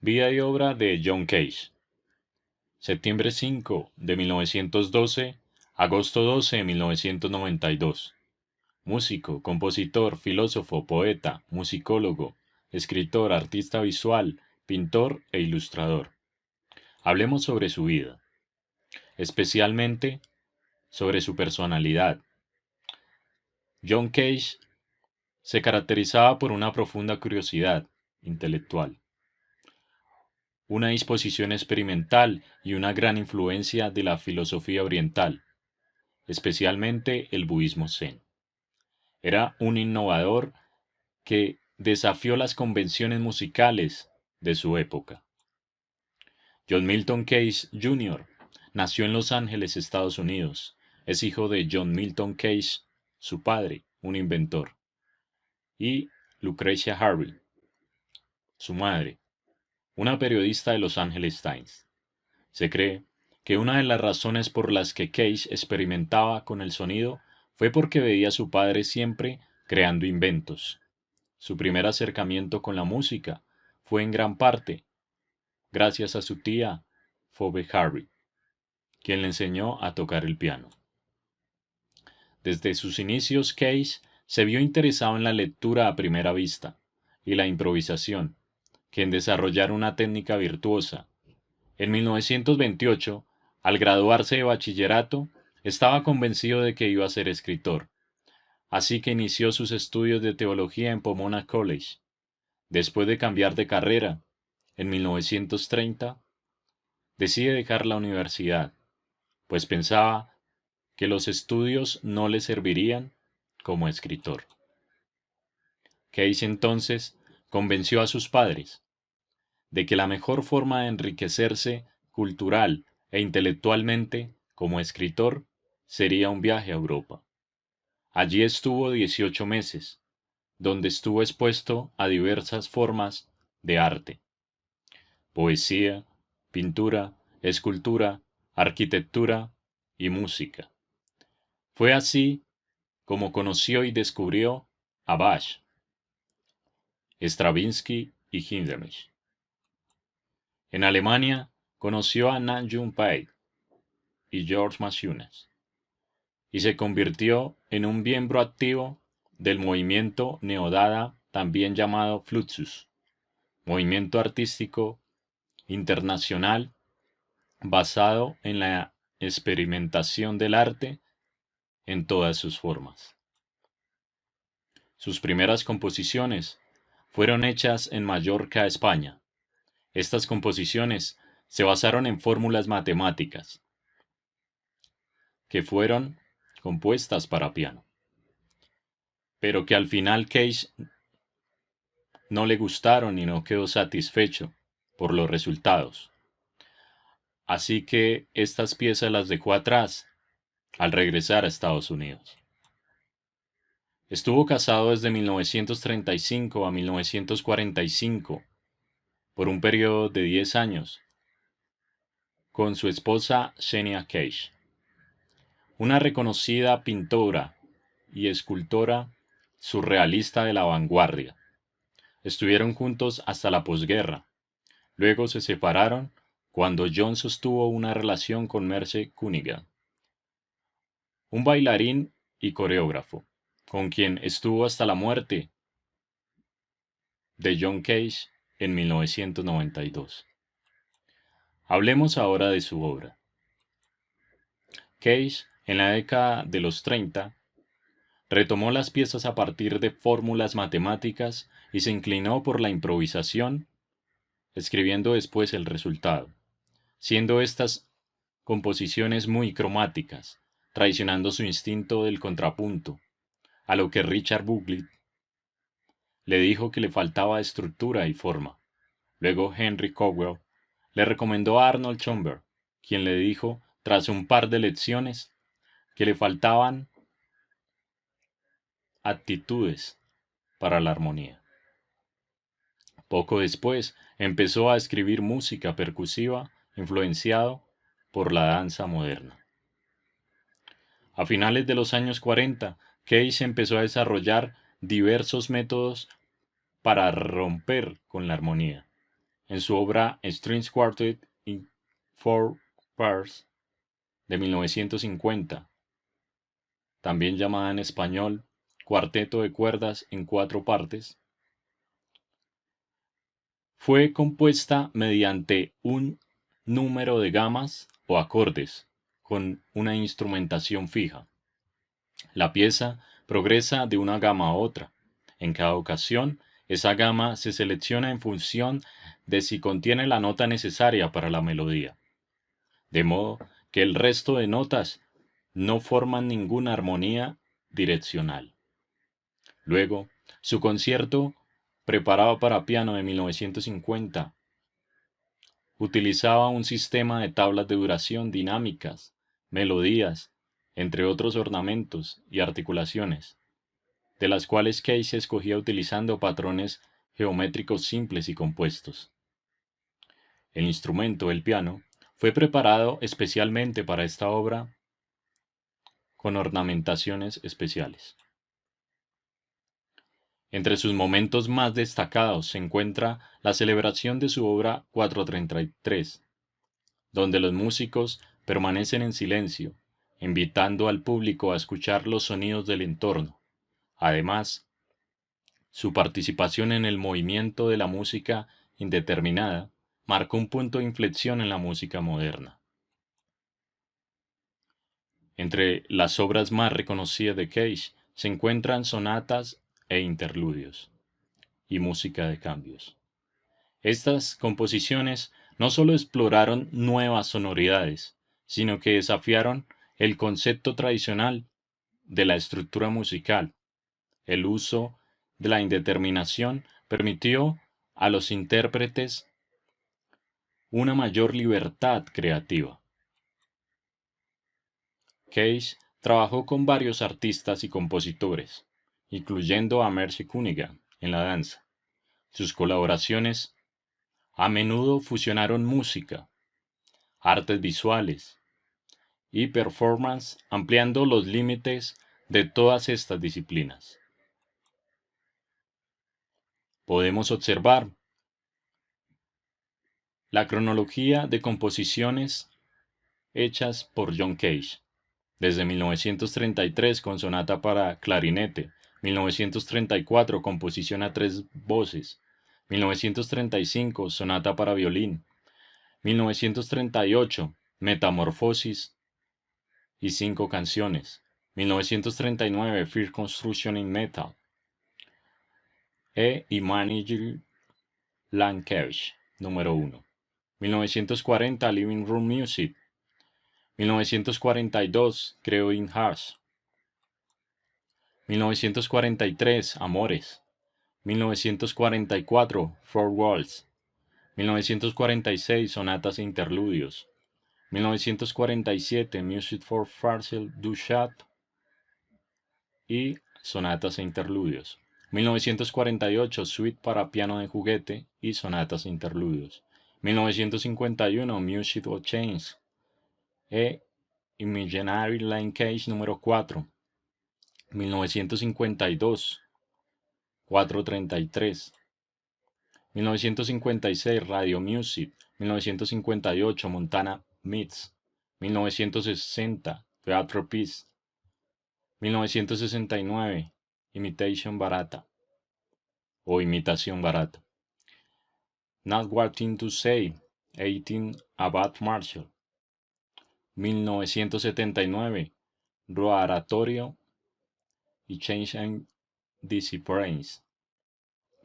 Vida y obra de John Cage. Septiembre 5 de 1912, agosto 12 de 1992. Músico, compositor, filósofo, poeta, musicólogo, escritor, artista visual, pintor e ilustrador. Hablemos sobre su vida, especialmente sobre su personalidad. John Cage se caracterizaba por una profunda curiosidad intelectual, una disposición experimental y una gran influencia de la filosofía oriental, especialmente el budismo zen. Era un innovador que desafió las convenciones musicales de su época. John Milton Cage Jr. nació en Los Ángeles, Estados Unidos. Es hijo de John Milton Cage, su padre, un inventor, y Lucretia Harvey, su madre, una periodista de Los Angeles Times. Se cree que una de las razones por las que Cage experimentaba con el sonido fue porque veía a su padre siempre creando inventos. Su primer acercamiento con la música fue en gran parte gracias a su tía Phoebe Harvey, quien le enseñó a tocar el piano. Desde sus inicios, Cage se vio interesado en la lectura a primera vista y la improvisación, que en desarrollar una técnica virtuosa. En 1928, al graduarse de bachillerato, estaba convencido de que iba a ser escritor, así que inició sus estudios de teología en Pomona College. Después de cambiar de carrera, en 1930, decide dejar la universidad, pues pensaba que los estudios no le servirían como escritor. Cage entonces convenció a sus padres de que la mejor forma de enriquecerse cultural e intelectualmente como escritor sería un viaje a Europa. Allí estuvo 18 meses, donde estuvo expuesto a diversas formas de arte: poesía, pintura, escultura, arquitectura y música. Fue así como conoció y descubrió a Bach, Stravinsky y Hindemith. En Alemania conoció a Na June Paik y George Maciunas, y se convirtió en un miembro activo del movimiento neodada, también llamado Fluxus, movimiento artístico internacional basado en la experimentación del arte en todas sus formas. Sus primeras composiciones fueron hechas en Mallorca, España. Estas composiciones se basaron en fórmulas matemáticas que fueron compuestas para piano, pero que al final Cage no le gustaron y no quedó satisfecho por los resultados. Así que estas piezas las dejó atrás al regresar a Estados Unidos. Estuvo casado desde 1935 a 1945 por un periodo de 10 años con su esposa Xenia Cage, una reconocida pintora y escultora surrealista de la vanguardia. Estuvieron juntos hasta la posguerra. Luego se separaron cuando John sostuvo una relación con Merce Cunningham, un bailarín y coreógrafo, con quien estuvo hasta la muerte de John Cage en 1992. Hablemos ahora de su obra. Cage, en la década de los 30, retomó las piezas a partir de fórmulas matemáticas y se inclinó por la improvisación, escribiendo después el resultado, siendo estas composiciones muy cromáticas, traicionando su instinto del contrapunto, a lo que Richard Buckley le dijo que le faltaba estructura y forma. Luego Henry Cowell le recomendó a Arnold Schoenberg, quien le dijo, tras un par de lecciones, que le faltaban actitudes para la armonía. Poco después empezó a escribir música percusiva influenciado por la danza moderna. A finales de los años 40, Cage empezó a desarrollar diversos métodos para romper con la armonía. en su obra Strings Quartet in Four Parts de 1950, también llamada en español Cuarteto de cuerdas en cuatro partes, fue compuesta mediante un número de gamas o acordes con una instrumentación fija. La pieza progresa de una gama a otra. En cada ocasión, esa gama se selecciona en función de si contiene la nota necesaria para la melodía, de modo que el resto de notas no forman ninguna armonía direccional. Luego, su concierto, preparado para piano de 1950, utilizaba un sistema de tablas de duración dinámicas, melodías, entre otros ornamentos y articulaciones, de las cuales Cage escogía utilizando patrones geométricos simples y compuestos. El instrumento, el piano, fue preparado especialmente para esta obra con ornamentaciones especiales. Entre sus momentos más destacados se encuentra la celebración de su obra 433, donde los músicos permanecen en silencio, invitando al público a escuchar los sonidos del entorno. Además, su participación en el movimiento de la música indeterminada marcó un punto de inflexión en la música moderna. Entre las obras más reconocidas de Cage se encuentran sonatas e interludios, y música de cambios. Estas composiciones no solo exploraron nuevas sonoridades, sino que desafiaron el concepto tradicional de la estructura musical. El uso de la indeterminación permitió a los intérpretes una mayor libertad creativa. Cage trabajó con varios artistas y compositores, incluyendo a Merce Cunningham en la danza. Sus colaboraciones a menudo fusionaron música, artes visuales y performance, ampliando los límites de todas estas disciplinas. Podemos observar la cronología de composiciones hechas por John Cage, desde 1933 con sonata para clarinete, 1934 composición a tres voces, 1935 sonata para violín, 1938 Metamorfosis y 5 canciones, 1939 Fear Construction in Metal, Immanuel Lancashire, número 1, 1940 Living Room Music, 1942 Creo in Hearts, 1943 Amores, 1944 Four Walls, 1946 Sonatas e Interludios, 1947 Music for Marcel Duchamp y Sonatas e Interludios, 1948 Suite para piano de juguete y Sonatas e Interludios, 1951 Music of Change, Imaginary Line Cage número 4, 1952 433, 1956 Radio Music, 1958 Montana Meets, 1960 Teatro Peace, 1969 Imitation Barata o Imitación Barata, Not What to Say, 18 Abad Marshall, 1979 Oratorio y Change and Disciplines,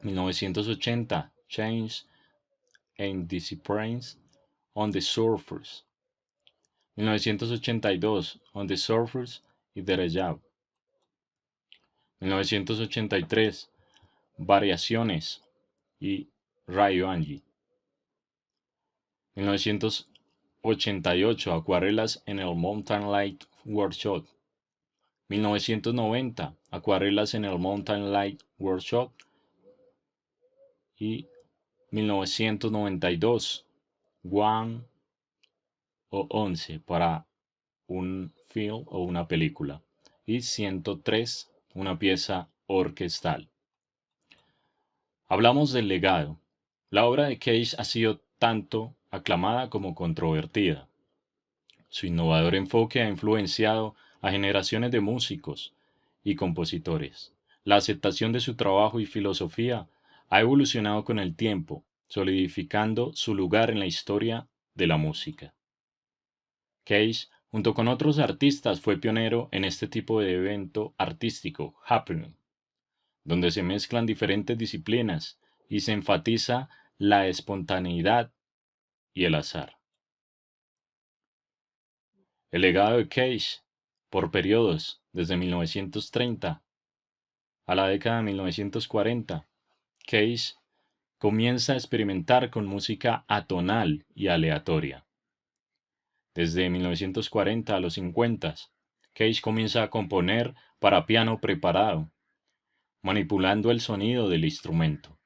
1980 Change and Disciplines on the Surface, 1982 On the Surface y Derejab, 1983 Variaciones y Rayo Angie, 1988 Acuarelas en el Mountain Light Workshop, 1990 Acuarelas en el Mountain Light Workshop y 1992 One o 11 para un film o una película y 103 una pieza orquestal. Hablamos del legado. La obra de Cage ha sido tanto aclamada como controvertida. Su innovador enfoque ha influenciado a generaciones de músicos y compositores. La aceptación de su trabajo y filosofía ha evolucionado con el tiempo, solidificando su lugar en la historia de la música. Cage, junto con otros artistas, fue pionero en este tipo de evento artístico, happening, donde se mezclan diferentes disciplinas y se enfatiza la espontaneidad y el azar. El legado de Cage, por periodos desde 1930 a la década de 1940, Cage comienza a experimentar con música atonal y aleatoria. Desde 1940 a los 50, Cage comienza a componer para piano preparado, manipulando el sonido del instrumento.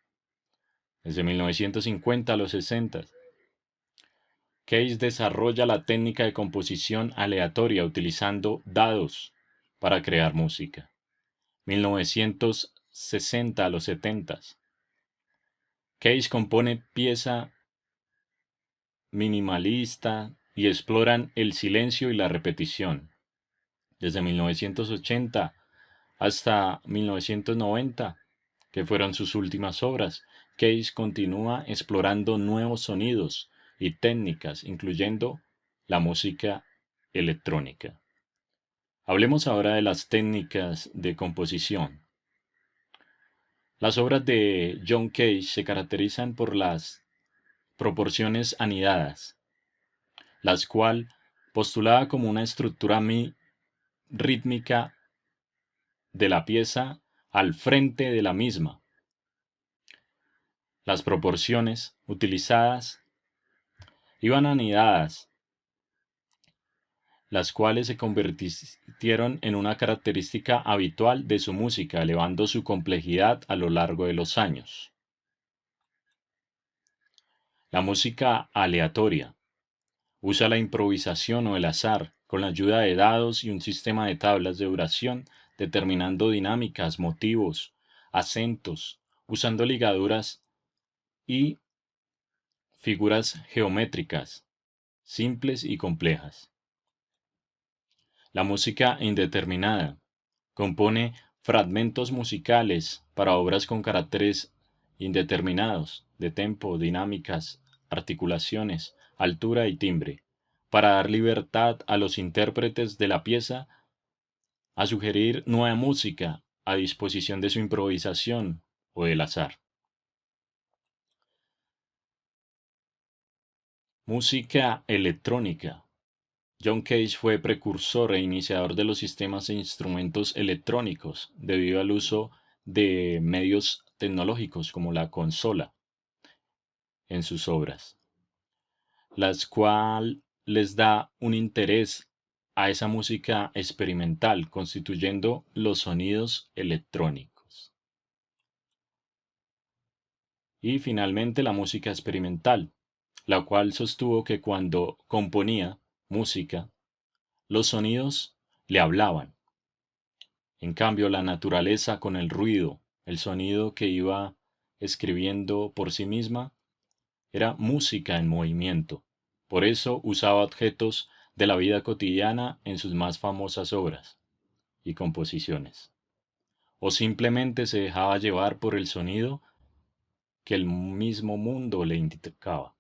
Desde 1950 a los 60, Cage desarrolla la técnica de composición aleatoria utilizando dados para crear música. 1960 a los 70, Cage compone pieza minimalista y exploran el silencio y la repetición. Desde 1980 hasta 1990, que fueron sus últimas obras, Cage continúa explorando nuevos sonidos y técnicas, incluyendo la música electrónica. Hablemos ahora de las técnicas de composición. Las obras de John Cage se caracterizan por las proporciones anidadas, las cual postulaba como una estructura rítmica de la pieza al frente de la misma. Las proporciones utilizadas iban anidadas, las cuales se convirtieron en una característica habitual de su música, elevando su complejidad a lo largo de los años. La música aleatoria usa la improvisación o el azar con la ayuda de dados y un sistema de tablas de duración, determinando dinámicas, motivos, acentos, usando ligaduras y figuras geométricas, simples y complejas. La música indeterminada compone fragmentos musicales para obras con caracteres indeterminados de tempo, dinámicas, articulaciones, altura y timbre, para dar libertad a los intérpretes de la pieza a sugerir nueva música a disposición de su improvisación o del azar. Música electrónica. John Cage fue precursor e iniciador de los sistemas e instrumentos electrónicos debido al uso de medios tecnológicos como la consola en sus obras, las cuales les da un interés a esa música experimental, constituyendo los sonidos electrónicos. Y finalmente la música experimental, la cual sostuvo que cuando componía música, los sonidos le hablaban. En cambio, la naturaleza con el ruido, el sonido que iba escribiendo por sí misma, era música en movimiento. Por eso usaba objetos de la vida cotidiana en sus más famosas obras y composiciones. O simplemente se dejaba llevar por el sonido que el mismo mundo le indicaba.